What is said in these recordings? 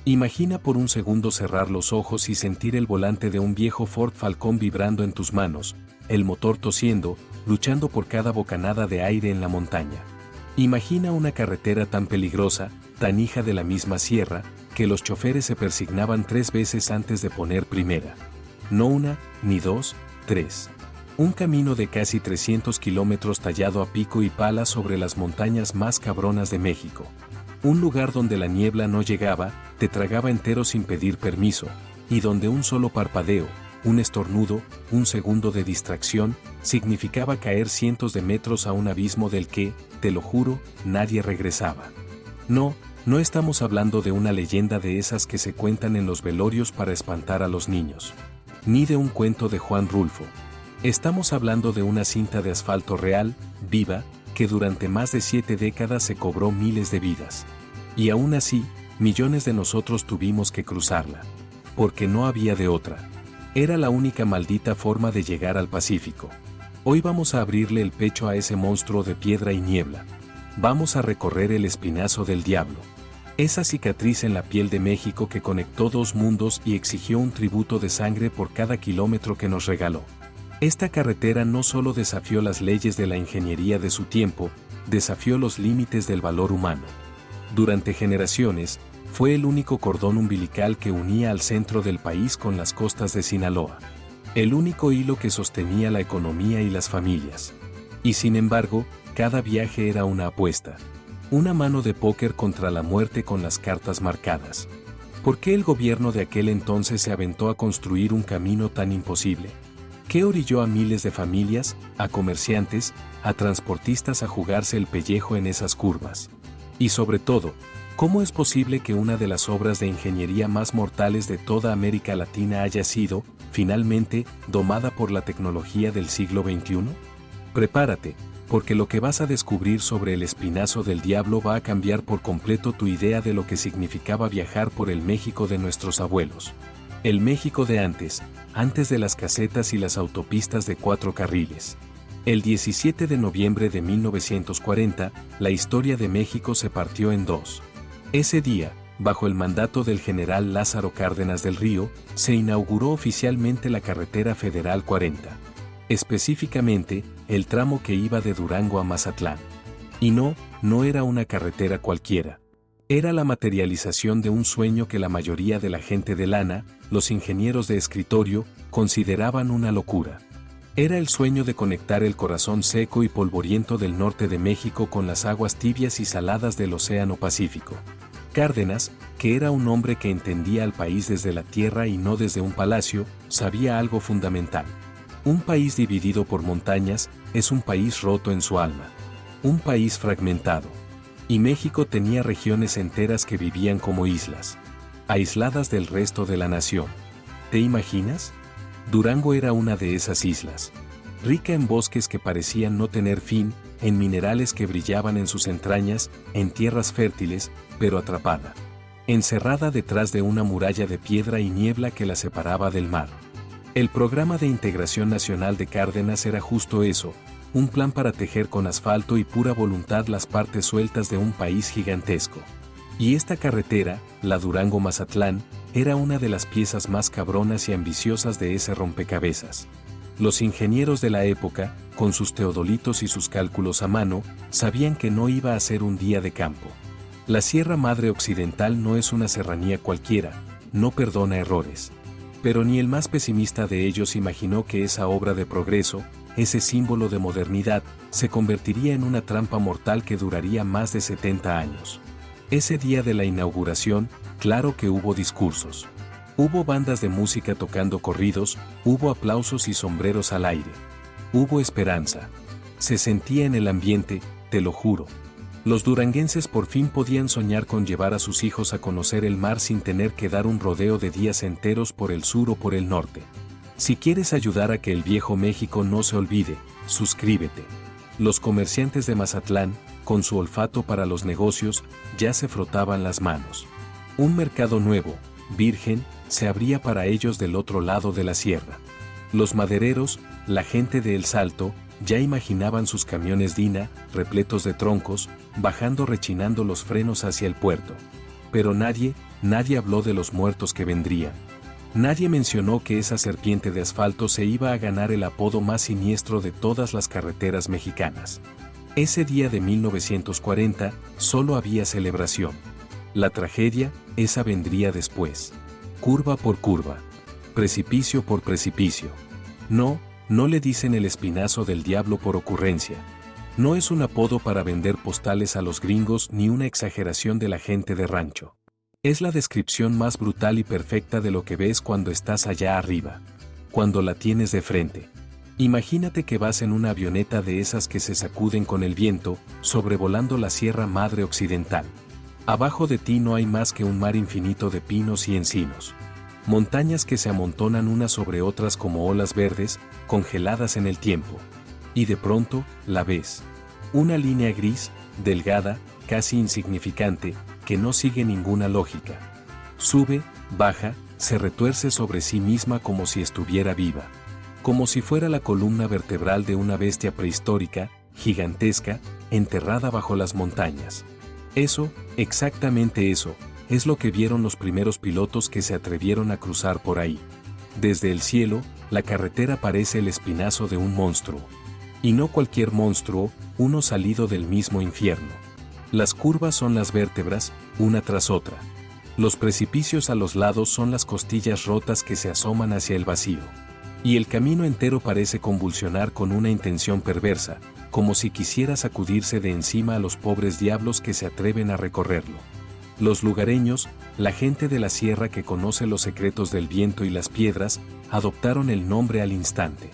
Imagina por un segundo cerrar los ojos y sentir el volante de un viejo Ford Falcon vibrando en tus manos, el motor tosiendo, luchando por cada bocanada de aire en la montaña. Imagina una carretera tan peligrosa, tan hija de la misma sierra, que los choferes se persignaban 3 veces antes de poner primera. No una, ni dos, 3. Un camino de casi 300 kilómetros tallado a pico y pala sobre las montañas más cabronas de México. Un lugar donde la niebla no llegaba, te tragaba entero sin pedir permiso, y donde un solo parpadeo, un estornudo, un segundo de distracción, significaba caer cientos de metros a un abismo del que, te lo juro, nadie regresaba. No estamos hablando de una leyenda de esas que se cuentan en los velorios para espantar a los niños. Ni de un cuento de Juan Rulfo. Estamos hablando de una cinta de asfalto real, viva, que durante más de 7 décadas se cobró miles de vidas. Y aún así, millones de nosotros tuvimos que cruzarla. Porque no había de otra. Era la única maldita forma de llegar al Pacífico. Hoy vamos a abrirle el pecho a ese monstruo de piedra y niebla. Vamos a recorrer el espinazo del diablo. Esa cicatriz en la piel de México que conectó 2 mundos y exigió un tributo de sangre por cada kilómetro que nos regaló. Esta carretera no solo desafió las leyes de la ingeniería de su tiempo, desafió los límites del valor humano. Durante generaciones, fue el único cordón umbilical que unía al centro del país con las costas de Sinaloa. El único hilo que sostenía la economía y las familias. Y sin embargo, cada viaje era una apuesta. Una mano de póker contra la muerte con las cartas marcadas. ¿Por qué el gobierno de aquel entonces se aventó a construir un camino tan imposible? ¿Qué orilló a miles de familias, a comerciantes, a transportistas a jugarse el pellejo en esas curvas? Y sobre todo, ¿cómo es posible que una de las obras de ingeniería más mortales de toda América Latina haya sido, finalmente, domada por la tecnología del siglo XXI? Prepárate, porque lo que vas a descubrir sobre el espinazo del diablo va a cambiar por completo tu idea de lo que significaba viajar por el México de nuestros abuelos. El México de antes de las casetas y las autopistas de 4 carriles. El 17 de noviembre de 1940, la historia de México se partió en 2. Ese día, bajo el mandato del general Lázaro Cárdenas del Río, se inauguró oficialmente la carretera federal 40. Específicamente, el tramo que iba de Durango a Mazatlán. Y no era una carretera cualquiera. Era la materialización de un sueño que la mayoría de la gente de lana, los ingenieros de escritorio, consideraban una locura. Era el sueño de conectar el corazón seco y polvoriento del norte de México con las aguas tibias y saladas del Océano Pacífico. Cárdenas, que era un hombre que entendía al país desde la tierra y no desde un palacio, sabía algo fundamental. Un país dividido por montañas es un país roto en su alma. Un país fragmentado. Y México tenía regiones enteras que vivían como islas, aisladas del resto de la nación. ¿Te imaginas? Durango era una de esas islas, rica en bosques que parecían no tener fin, en minerales que brillaban en sus entrañas, en tierras fértiles, pero atrapada, encerrada detrás de una muralla de piedra y niebla que la separaba del mar. El programa de integración nacional de Cárdenas era justo eso, un plan para tejer con asfalto y pura voluntad las partes sueltas de un país gigantesco. Y esta carretera, la Durango-Mazatlán, era una de las piezas más cabronas y ambiciosas de ese rompecabezas. Los ingenieros de la época, con sus teodolitos y sus cálculos a mano, sabían que no iba a ser un día de campo. La Sierra Madre Occidental no es una serranía cualquiera, no perdona errores. Pero ni el más pesimista de ellos imaginó que esa obra de progreso, ese símbolo de modernidad, se convertiría en una trampa mortal que duraría más de 70 años. Ese día de la inauguración, claro que hubo discursos. Hubo bandas de música tocando corridos, hubo aplausos y sombreros al aire. Hubo esperanza. Se sentía en el ambiente, te lo juro. Los duranguenses por fin podían soñar con llevar a sus hijos a conocer el mar sin tener que dar un rodeo de días enteros por el sur o por el norte. Si quieres ayudar a que el viejo México no se olvide, suscríbete. Los comerciantes de Mazatlán, con su olfato para los negocios, ya se frotaban las manos. Un mercado nuevo, virgen, se abría para ellos del otro lado de la sierra. Los madereros, la gente de El Salto, ya imaginaban sus camiones Dina, repletos de troncos, bajando rechinando los frenos hacia el puerto. Pero nadie nadie habló de los muertos que vendrían. Nadie mencionó que esa serpiente de asfalto se iba a ganar el apodo más siniestro de todas las carreteras mexicanas. Ese día de 1940, solo había celebración. La tragedia, esa vendría después. Curva por curva. Precipicio por precipicio. No, no le dicen el espinazo del diablo por ocurrencia. No es un apodo para vender postales a los gringos ni una exageración de la gente de rancho. Es la descripción más brutal y perfecta de lo que ves cuando estás allá arriba. Cuando la tienes de frente. Imagínate que vas en una avioneta de esas que se sacuden con el viento, sobrevolando la Sierra Madre Occidental. Abajo de ti no hay más que un mar infinito de pinos y encinos. Montañas que se amontonan unas sobre otras como olas verdes, congeladas en el tiempo. Y de pronto, la ves. Una línea gris, delgada, casi insignificante, que no sigue ninguna lógica. Sube, baja, se retuerce sobre sí misma como si estuviera viva. Como si fuera la columna vertebral de una bestia prehistórica, gigantesca, enterrada bajo las montañas. Eso, exactamente eso, es lo que vieron los primeros pilotos que se atrevieron a cruzar por ahí. Desde el cielo, la carretera parece el espinazo de un monstruo. Y no cualquier monstruo, uno salido del mismo infierno. Las curvas son las vértebras, una tras otra. Los precipicios a los lados son las costillas rotas que se asoman hacia el vacío. Y el camino entero parece convulsionar con una intención perversa, como si quisiera sacudirse de encima a los pobres diablos que se atreven a recorrerlo. Los lugareños, la gente de la sierra que conoce los secretos del viento y las piedras, adoptaron el nombre al instante.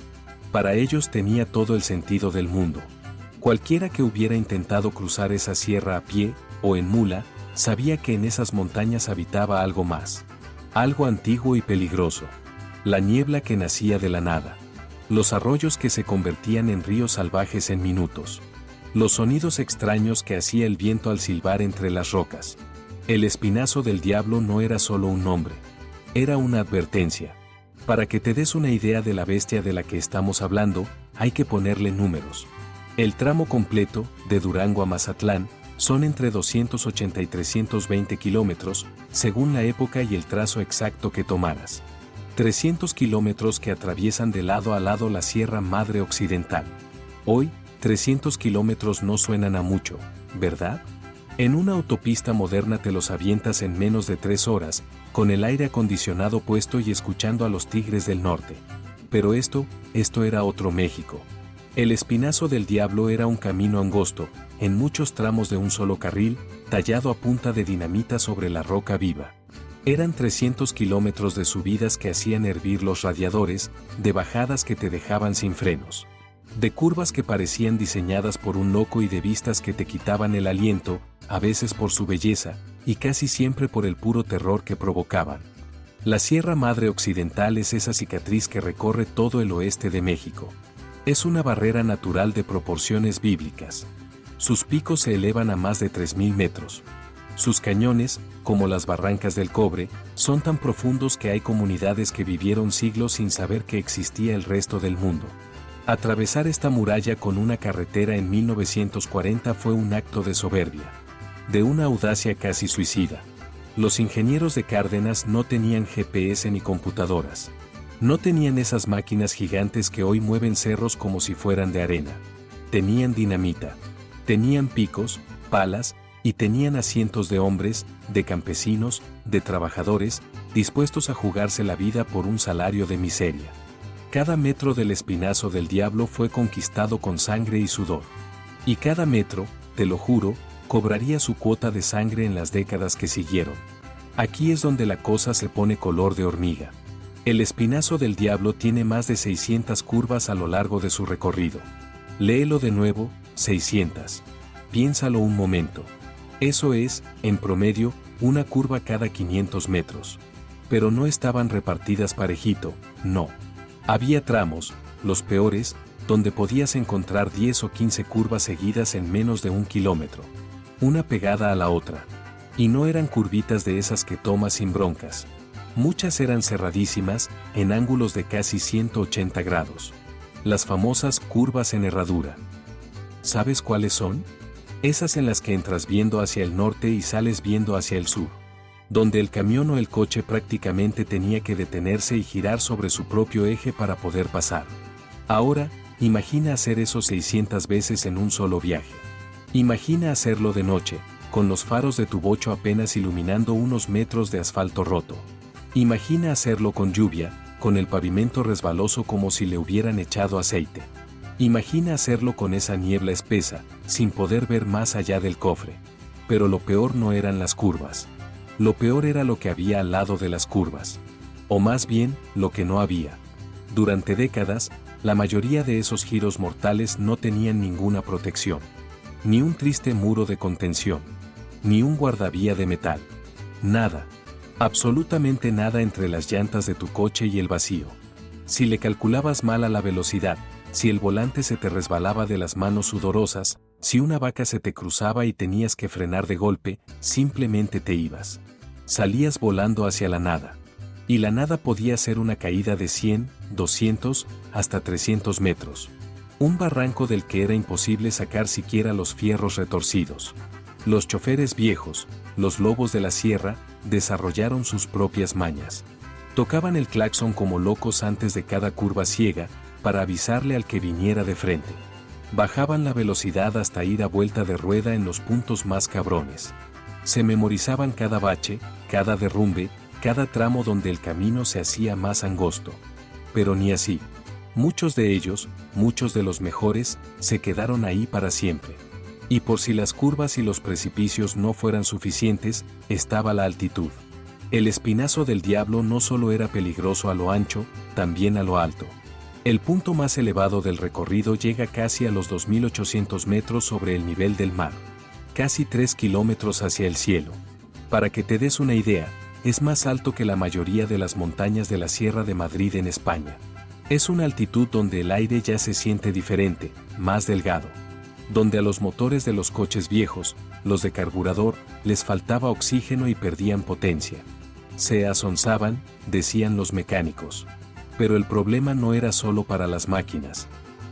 Para ellos tenía todo el sentido del mundo. Cualquiera que hubiera intentado cruzar esa sierra a pie, o en mula, sabía que en esas montañas habitaba algo más. Algo antiguo y peligroso. La niebla que nacía de la nada. Los arroyos que se convertían en ríos salvajes en minutos. Los sonidos extraños que hacía el viento al silbar entre las rocas. El espinazo del diablo no era solo un nombre. Era una advertencia. Para que te des una idea de la bestia de la que estamos hablando, hay que ponerle números. El tramo completo, de Durango a Mazatlán, son entre 280 y 320 kilómetros, según la época y el trazo exacto que tomaras. 300 kilómetros que atraviesan de lado a lado la Sierra Madre Occidental. Hoy, 300 kilómetros no suenan a mucho, ¿verdad? En una autopista moderna te los avientas en menos de 3 horas, con el aire acondicionado puesto y escuchando a los tigres del norte. Pero esto era otro México. El espinazo del diablo era un camino angosto, en muchos tramos de un solo carril, tallado a punta de dinamita sobre la roca viva. Eran 300 kilómetros de subidas que hacían hervir los radiadores, de bajadas que te dejaban sin frenos. De curvas que parecían diseñadas por un loco y de vistas que te quitaban el aliento, a veces por su belleza, y casi siempre por el puro terror que provocaban. La Sierra Madre Occidental es esa cicatriz que recorre todo el oeste de México. Es una barrera natural de proporciones bíblicas. Sus picos se elevan a más de 3.000 metros. Sus cañones, como las barrancas del cobre, son tan profundos que hay comunidades que vivieron siglos sin saber que existía el resto del mundo. Atravesar esta muralla con una carretera en 1940 fue un acto de soberbia, de una audacia casi suicida. Los ingenieros de Cárdenas no tenían GPS ni computadoras. No tenían esas máquinas gigantes que hoy mueven cerros como si fueran de arena. Tenían dinamita. Tenían picos, palas, y tenían a cientos de hombres, de campesinos, de trabajadores, dispuestos a jugarse la vida por un salario de miseria. Cada metro del espinazo del diablo fue conquistado con sangre y sudor. Y cada metro, te lo juro, cobraría su cuota de sangre en las décadas que siguieron. Aquí es donde la cosa se pone color de hormiga. El espinazo del diablo tiene más de 600 curvas a lo largo de su recorrido. Léelo de nuevo, 600. Piénsalo un momento. Eso es, en promedio, una curva cada 500 metros. Pero no estaban repartidas parejito, no. Había tramos, los peores, donde podías encontrar 10 o 15 curvas seguidas en menos de 1 kilómetro. Una pegada a la otra. Y no eran curvitas de esas que tomas sin broncas. Muchas eran cerradísimas, en ángulos de casi 180 grados. Las famosas curvas en herradura. ¿Sabes cuáles son? Esas en las que entras viendo hacia el norte y sales viendo hacia el sur. donde el camión o el coche prácticamente tenía que detenerse y girar sobre su propio eje para poder pasar. Ahora, imagina hacer eso 600 veces en un solo viaje. Imagina hacerlo de noche, con los faros de tu bocho apenas iluminando unos metros de asfalto roto. Imagina hacerlo con lluvia, con el pavimento resbaloso como si le hubieran echado aceite. Imagina hacerlo con esa niebla espesa, sin poder ver más allá del cofre. Pero lo peor no eran las curvas. Lo peor era lo que había al lado de las curvas. O más bien, lo que no había. Durante décadas, la mayoría de esos giros mortales no tenían ninguna protección. Ni un triste muro de contención. Ni un guardavía de metal. Nada. Absolutamente nada entre las llantas de tu coche y el vacío. Si le calculabas mal a la velocidad, si el volante se te resbalaba de las manos sudorosas, si una vaca se te cruzaba y tenías que frenar de golpe, simplemente te ibas. Salías volando hacia la nada. Y la nada podía ser una caída de 100, 200, hasta 300 metros. Un barranco del que era imposible sacar siquiera los fierros retorcidos. Los choferes viejos, los lobos de la sierra, desarrollaron sus propias mañas. Tocaban el claxon como locos antes de cada curva ciega, para avisarle al que viniera de frente. Bajaban la velocidad hasta ir a vuelta de rueda en los puntos más cabrones. Se memorizaban cada bache, cada derrumbe, cada tramo donde el camino se hacía más angosto. Pero ni así. Muchos de ellos, muchos de los mejores, se quedaron ahí para siempre. Y por si las curvas y los precipicios no fueran suficientes, estaba la altitud. El espinazo del diablo no solo era peligroso a lo ancho, también a lo alto. El punto más elevado del recorrido llega casi a los 2.800 metros sobre el nivel del mar. Casi 3 kilómetros hacia el cielo. Para que te des una idea, es más alto que la mayoría de las montañas de la Sierra de Madrid en España. Es una altitud donde el aire ya se siente diferente, más delgado. Donde a los motores de los coches viejos, los de carburador, les faltaba oxígeno y perdían potencia. Se asonzaban, decían los mecánicos. Pero el problema no era solo para las máquinas,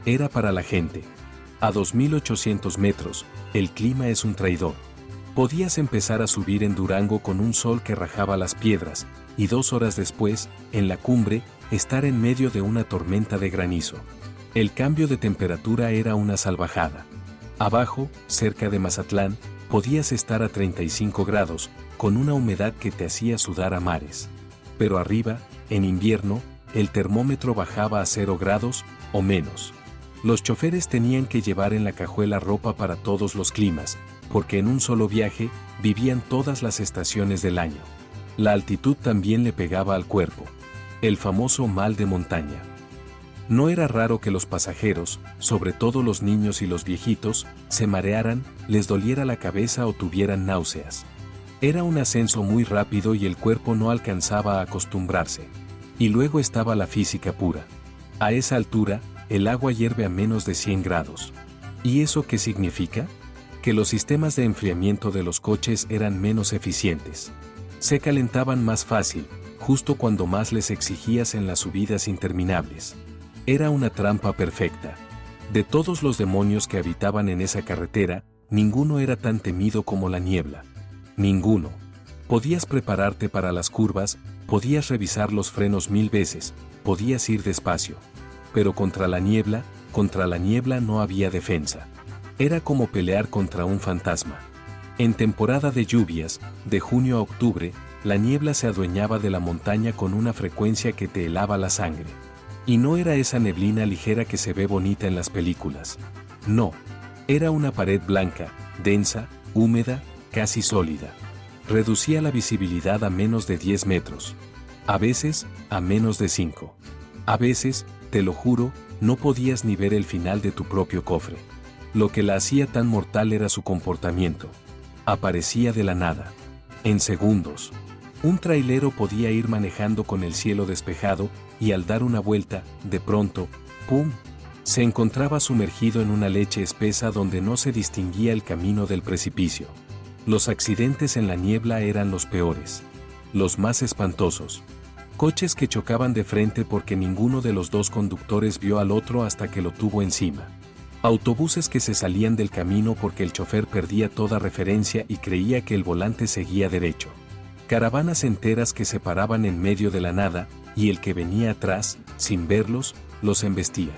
era para la gente. A 2.800 metros, el clima es un traidor. Podías empezar a subir en Durango con un sol que rajaba las piedras, y 2 horas después, en la cumbre, estar en medio de una tormenta de granizo. El cambio de temperatura era una salvajada. Abajo, cerca de Mazatlán, podías estar a 35 grados, con una humedad que te hacía sudar a mares. Pero arriba, en invierno, el termómetro bajaba a 0 grados, o menos. Los choferes tenían que llevar en la cajuela ropa para todos los climas, porque en un solo viaje, vivían todas las estaciones del año. La altitud también le pegaba al cuerpo. El famoso mal de montaña. No era raro que los pasajeros, sobre todo los niños y los viejitos, se marearan, les doliera la cabeza o tuvieran náuseas. Era un ascenso muy rápido y el cuerpo no alcanzaba a acostumbrarse. Y luego estaba la física pura. A esa altura, el agua hierve a menos de 100 grados. ¿Y eso qué significa? Que los sistemas de enfriamiento de los coches eran menos eficientes. Se calentaban más fácil, justo cuando más les exigías en las subidas interminables. Era una trampa perfecta. De todos los demonios que habitaban en esa carretera, ninguno era tan temido como la niebla. Ninguno. Podías prepararte para las curvas, podías revisar los frenos 1000 veces, podías ir despacio. Pero contra la niebla no había defensa. Era como pelear contra un fantasma. En temporada de lluvias, de junio a octubre, la niebla se adueñaba de la montaña con una frecuencia que te helaba la sangre. Y no era esa neblina ligera que se ve bonita en las películas. No. Era una pared blanca, densa, húmeda, casi sólida. Reducía la visibilidad a menos de 10 metros. A veces, a menos de 5. A veces, te lo juro, no podías ni ver el final de tu propio cofre. Lo que la hacía tan mortal era su comportamiento. Aparecía de la nada. En segundos. Un trailero podía ir manejando con el cielo despejado, y al dar una vuelta, de pronto, ¡pum!, se encontraba sumergido en una leche espesa donde no se distinguía el camino del precipicio. Los accidentes en la niebla eran los peores. Los más espantosos. Coches que chocaban de frente porque ninguno de los dos conductores vio al otro hasta que lo tuvo encima. Autobuses que se salían del camino porque el chofer perdía toda referencia y creía que el volante seguía derecho. Caravanas enteras que se paraban en medio de la nada, y el que venía atrás, sin verlos, los embestía.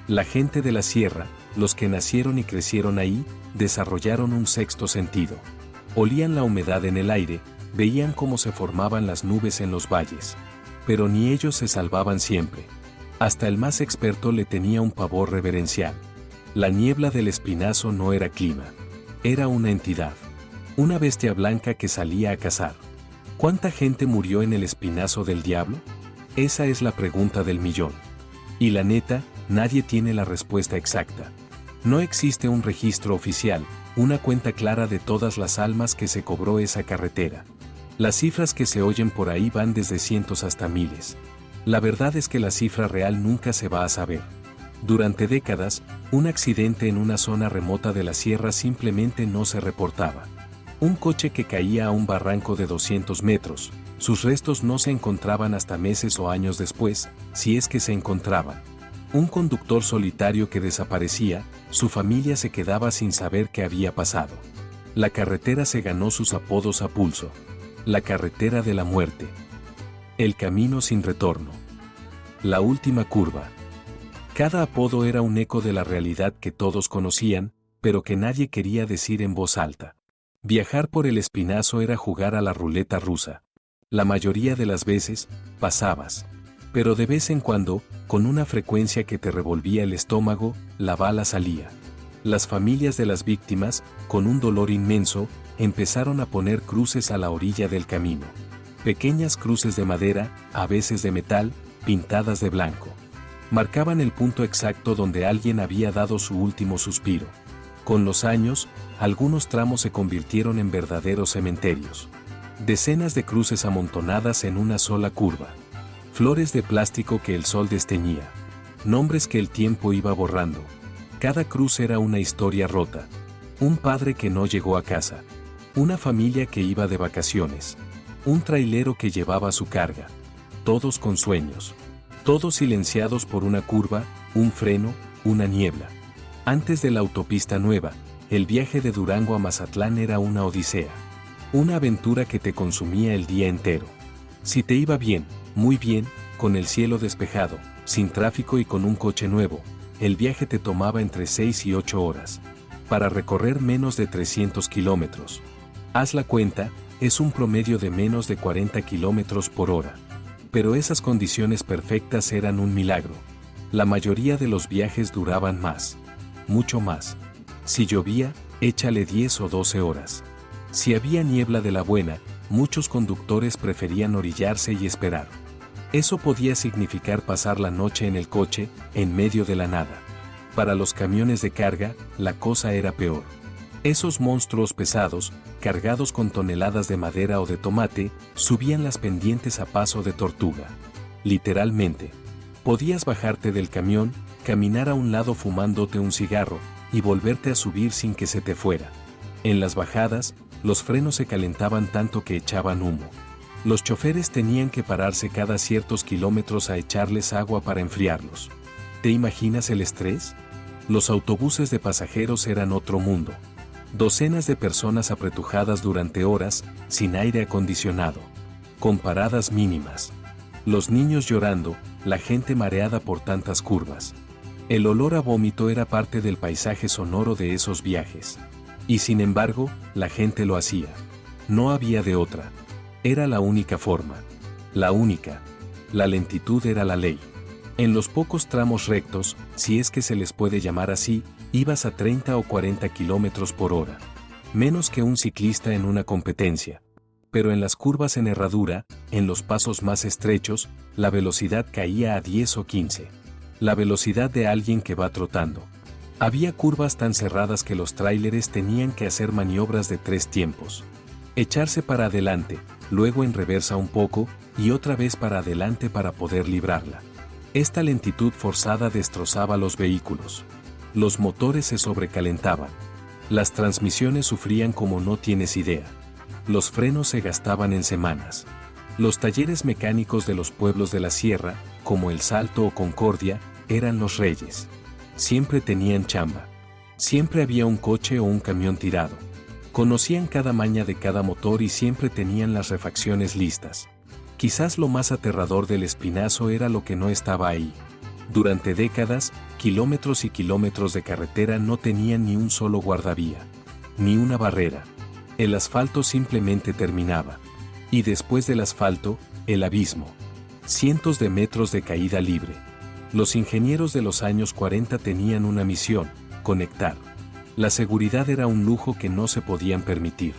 La gente de la sierra, los que nacieron y crecieron ahí, desarrollaron un sexto sentido. Olían la humedad en el aire, veían cómo se formaban las nubes en los valles. Pero ni ellos se salvaban siempre. Hasta el más experto le tenía un pavor reverencial. La niebla del espinazo no era clima. Era una entidad. Una bestia blanca que salía a cazar. ¿Cuánta gente murió en el espinazo del diablo? Esa es la pregunta del millón. Y la neta, nadie tiene la respuesta exacta. No existe un registro oficial, una cuenta clara de todas las almas que se cobró esa carretera. Las cifras que se oyen por ahí van desde cientos hasta miles. La verdad es que la cifra real nunca se va a saber. Durante décadas, un accidente en una zona remota de la sierra simplemente no se reportaba. Un coche que caía a un barranco de 200 metros, sus restos no se encontraban hasta meses o años después, si es que se encontraban. Un conductor solitario que desaparecía, su familia se quedaba sin saber qué había pasado. La carretera se ganó sus apodos a pulso. La carretera de la muerte. El camino sin retorno. La última curva. Cada apodo era un eco de la realidad que todos conocían, pero que nadie quería decir en voz alta. Viajar por el espinazo era jugar a la ruleta rusa. La mayoría de las veces, pasabas. Pero de vez en cuando, con una frecuencia que te revolvía el estómago, la bala salía. Las familias de las víctimas, con un dolor inmenso, empezaron a poner cruces a la orilla del camino. Pequeñas cruces de madera, a veces de metal, pintadas de blanco. Marcaban el punto exacto donde alguien había dado su último suspiro. Con los años, algunos tramos se convirtieron en verdaderos cementerios. Decenas de cruces amontonadas en una sola curva. Flores de plástico que el sol desteñía. Nombres que el tiempo iba borrando. Cada cruz era una historia rota. Un padre que no llegó a casa. Una familia que iba de vacaciones. Un trailero que llevaba su carga. Todos con sueños. Todos silenciados por una curva, un freno, una niebla. Antes de la autopista nueva, el viaje de Durango a Mazatlán era una odisea. Una aventura que te consumía el día entero. Si te iba bien, muy bien, con el cielo despejado, sin tráfico y con un coche nuevo, el viaje te tomaba entre 6 y 8 horas. Para recorrer menos de 300 kilómetros. Haz la cuenta, es un promedio de menos de 40 kilómetros por hora. Pero esas condiciones perfectas eran un milagro. La mayoría de los viajes duraban más. Mucho más. Si llovía, échale 10 o 12 horas. Si había niebla de la buena, muchos conductores preferían orillarse y esperar. Eso podía significar pasar la noche en el coche, en medio de la nada. Para los camiones de carga, la cosa era peor. Esos monstruos pesados, cargados con toneladas de madera o de tomate, subían las pendientes a paso de tortuga. Literalmente. Podías bajarte del camión, caminar a un lado fumándote un cigarro, y volverte a subir sin que se te fuera. En las bajadas, los frenos se calentaban tanto que echaban humo. Los choferes tenían que pararse cada ciertos kilómetros a echarles agua para enfriarlos. ¿Te imaginas el estrés? Los autobuses de pasajeros eran otro mundo. Docenas de personas apretujadas durante horas, sin aire acondicionado. Con paradas mínimas. Los niños llorando, la gente mareada por tantas curvas. El olor a vómito era parte del paisaje sonoro de esos viajes. Y sin embargo, la gente lo hacía. No había de otra. Era la única forma. La única. La lentitud era la ley. En los pocos tramos rectos, si es que se les puede llamar así, ibas a 30 o 40 kilómetros por hora. Menos que un ciclista en una competencia. Pero en las curvas en herradura, en los pasos más estrechos, la velocidad caía a 10 o 15. La velocidad de alguien que va trotando. Había curvas tan cerradas que los tráileres tenían que hacer maniobras de 3 tiempos. Echarse para adelante, luego en reversa un poco, y otra vez para adelante para poder librarla. Esta lentitud forzada destrozaba los vehículos. Los motores se sobrecalentaban. Las transmisiones sufrían como no tienes idea. Los frenos se gastaban en semanas. Los talleres mecánicos de los pueblos de la sierra, como El Salto o Concordia, eran los reyes. Siempre tenían chamba. Siempre había un coche o un camión tirado. Conocían cada maña de cada motor y siempre tenían las refacciones listas. Quizás lo más aterrador del Espinazo era lo que no estaba ahí. Durante décadas, kilómetros y kilómetros de carretera no tenían ni un solo guardavía, ni una barrera. El asfalto simplemente terminaba. Y después del asfalto, el abismo. Cientos de metros de caída libre. Los ingenieros de los años 40 tenían una misión: conectar. La seguridad era un lujo que no se podían permitir.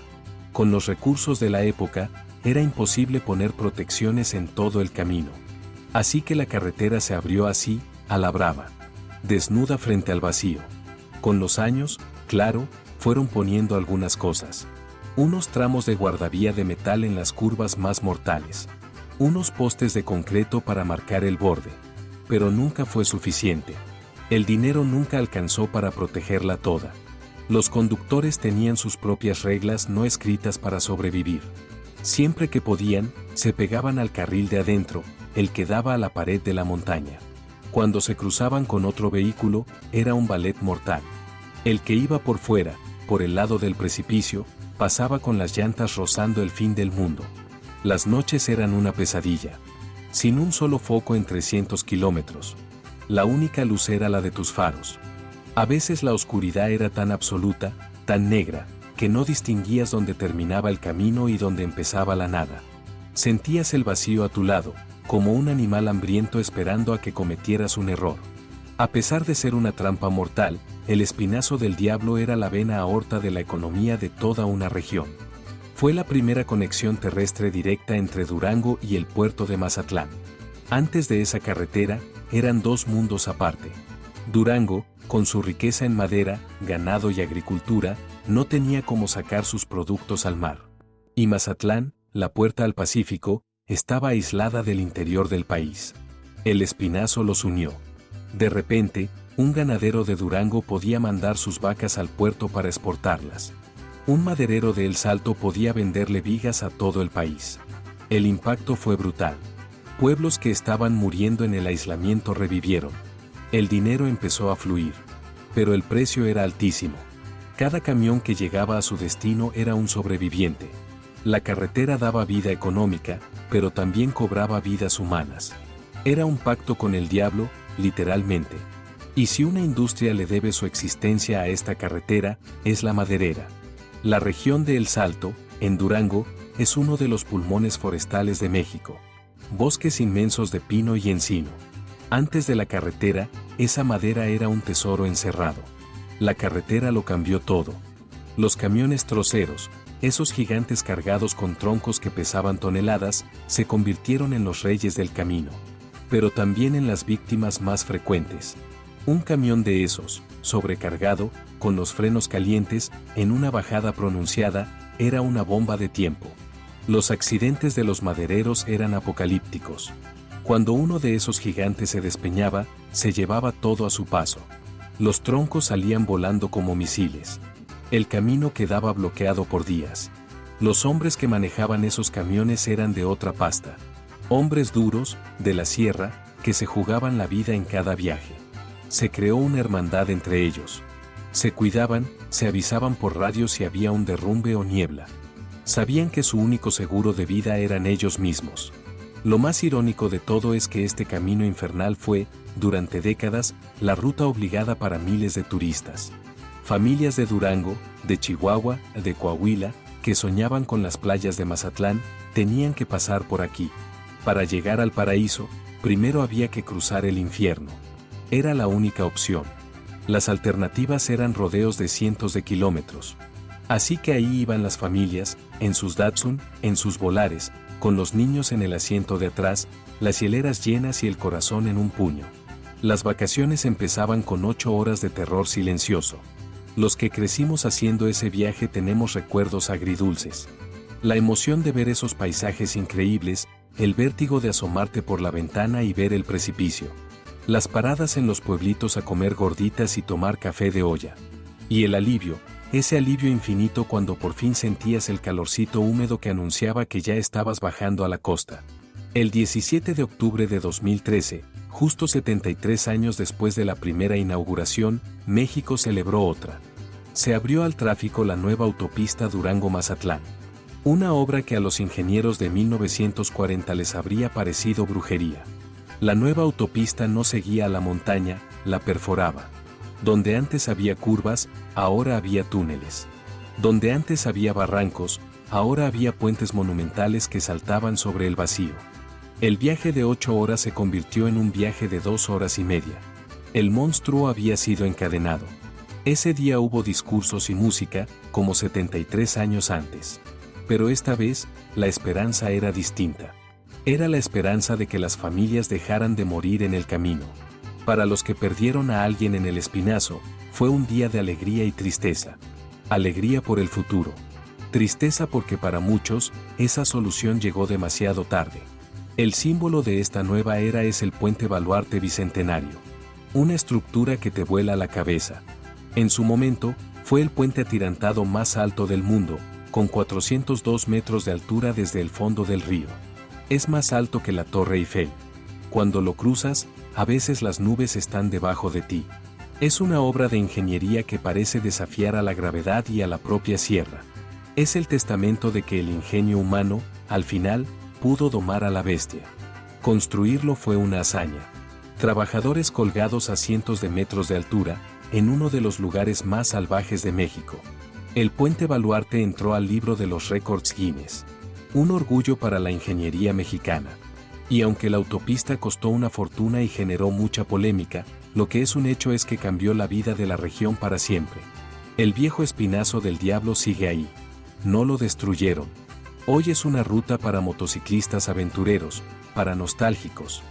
Con los recursos de la época, era imposible poner protecciones en todo el camino. Así que la carretera se abrió así, a la brava. Desnuda frente al vacío. Con los años, claro, fueron poniendo algunas cosas. Unos tramos de guardavía de metal en las curvas más mortales. Unos postes de concreto para marcar el borde. Pero nunca fue suficiente. El dinero nunca alcanzó para protegerla toda. Los conductores tenían sus propias reglas no escritas para sobrevivir. Siempre que podían, se pegaban al carril de adentro, el que daba a la pared de la montaña. Cuando se cruzaban con otro vehículo, era un ballet mortal. El que iba por fuera, por el lado del precipicio, pasaba con las llantas rozando el fin del mundo. Las noches eran una pesadilla. Sin un solo foco en 300 kilómetros. La única luz era la de tus faros. A veces la oscuridad era tan absoluta, tan negra, que no distinguías dónde terminaba el camino y dónde empezaba la nada. Sentías el vacío a tu lado, como un animal hambriento esperando a que cometieras un error. A pesar de ser una trampa mortal, el Espinazo del Diablo era la vena aorta de la economía de toda una región. Fue la primera conexión terrestre directa entre Durango y el puerto de Mazatlán. Antes de esa carretera, eran dos mundos aparte. Durango, con su riqueza en madera, ganado y agricultura, no tenía cómo sacar sus productos al mar. Y Mazatlán, la puerta al Pacífico, estaba aislada del interior del país. El Espinazo los unió. De repente, un ganadero de Durango podía mandar sus vacas al puerto para exportarlas. Un maderero de El Salto podía venderle vigas a todo el país. El impacto fue brutal. Pueblos que estaban muriendo en el aislamiento revivieron. El dinero empezó a fluir. Pero el precio era altísimo. Cada camión que llegaba a su destino era un sobreviviente. La carretera daba vida económica, pero también cobraba vidas humanas. Era un pacto con el diablo, literalmente. Y si una industria le debe su existencia a esta carretera, es la maderera. La región de El Salto, en Durango, es uno de los pulmones forestales de México. Bosques inmensos de pino y encino. Antes de la carretera, esa madera era un tesoro encerrado. La carretera lo cambió todo. Los camiones troceros, esos gigantes cargados con troncos que pesaban toneladas, se convirtieron en los reyes del camino. Pero también en las víctimas más frecuentes. Un camión de esos, sobrecargado, con los frenos calientes, en una bajada pronunciada, era una bomba de tiempo. Los accidentes de los madereros eran apocalípticos. Cuando uno de esos gigantes se despeñaba, se llevaba todo a su paso. Los troncos salían volando como misiles. El camino quedaba bloqueado por días. Los hombres que manejaban esos camiones eran de otra pasta. Hombres duros, de la sierra, que se jugaban la vida en cada viaje. Se creó una hermandad entre ellos. Se cuidaban, se avisaban por radio si había un derrumbe o niebla. Sabían que su único seguro de vida eran ellos mismos. Lo más irónico de todo es que este camino infernal fue, durante décadas, la ruta obligada para miles de turistas. Familias de Durango, de Chihuahua, de Coahuila, que soñaban con las playas de Mazatlán, tenían que pasar por aquí. Para llegar al paraíso, primero había que cruzar el infierno. Era la única opción. Las alternativas eran rodeos de cientos de kilómetros. Así que ahí iban las familias, en sus Datsun, en sus Volares, con los niños en el asiento de atrás, las hieleras llenas y el corazón en un puño. Las vacaciones empezaban con 8 horas de terror silencioso. Los que crecimos haciendo ese viaje tenemos recuerdos agridulces. La emoción de ver esos paisajes increíbles, el vértigo de asomarte por la ventana y ver el precipicio. Las paradas en los pueblitos a comer gorditas y tomar café de olla. Y el alivio, ese alivio infinito cuando por fin sentías el calorcito húmedo que anunciaba que ya estabas bajando a la costa. El 17 de octubre de 2013, justo 73 años después de la primera inauguración, México celebró otra. Se abrió al tráfico la nueva autopista Durango-Mazatlán. Una obra que a los ingenieros de 1940 les habría parecido brujería. La nueva autopista no seguía a la montaña, la perforaba. Donde antes había curvas, ahora había túneles. Donde antes había barrancos, ahora había puentes monumentales que saltaban sobre el vacío. El viaje de 8 horas se convirtió en un viaje de 2 horas y media. El monstruo había sido encadenado. Ese día hubo discursos y música, como 73 años antes. Pero esta vez, la esperanza era distinta. Era la esperanza de que las familias dejaran de morir en el camino. Para los que perdieron a alguien en el Espinazo, fue un día de alegría y tristeza. Alegría por el futuro. Tristeza porque para muchos, esa solución llegó demasiado tarde. El símbolo de esta nueva era es el Puente Baluarte Bicentenario. Una estructura que te vuela la cabeza. En su momento, fue el puente atirantado más alto del mundo, con 402 metros de altura desde el fondo del río. Es más alto que la Torre Eiffel. Cuando lo cruzas, a veces las nubes están debajo de ti. Es una obra de ingeniería que parece desafiar a la gravedad y a la propia sierra. Es el testamento de que el ingenio humano, al final, pudo domar a la bestia. Construirlo fue una hazaña. Trabajadores colgados a cientos de metros de altura, en uno de los lugares más salvajes de México. El Puente Baluarte entró al libro de los récords Guinness. Un orgullo para la ingeniería mexicana. Y aunque la autopista costó una fortuna y generó mucha polémica, lo que es un hecho es que cambió la vida de la región para siempre. El viejo Espinazo del Diablo sigue ahí. No lo destruyeron. Hoy es una ruta para motociclistas aventureros, para nostálgicos,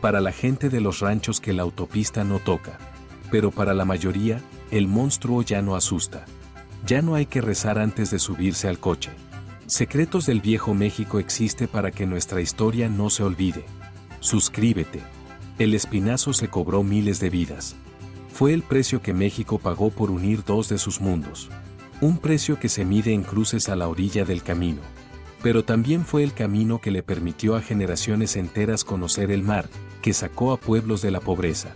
para la gente de los ranchos que la autopista no toca. Pero para la mayoría, el monstruo ya no asusta. Ya no hay que rezar antes de subirse al coche. Secretos del Viejo México existe para que nuestra historia no se olvide. Suscríbete. El Espinazo se cobró miles de vidas. Fue el precio que México pagó por unir dos de sus mundos. Un precio que se mide en cruces a la orilla del camino. Pero también fue el camino que le permitió a generaciones enteras conocer el mar, que sacó a pueblos de la pobreza.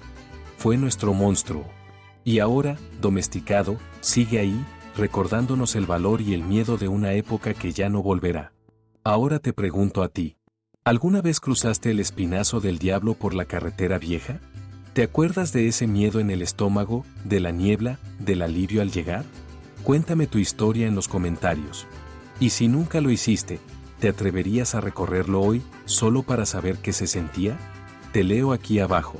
Fue nuestro monstruo. Y ahora, domesticado, sigue ahí, recordándonos el valor y el miedo de una época que ya no volverá. Ahora te pregunto a ti. ¿Alguna vez cruzaste el Espinazo del Diablo por la carretera vieja? ¿Te acuerdas de ese miedo en el estómago, de la niebla, del alivio al llegar? Cuéntame tu historia en los comentarios. Y si nunca lo hiciste, ¿te atreverías a recorrerlo hoy, solo para saber qué se sentía? Te leo aquí abajo.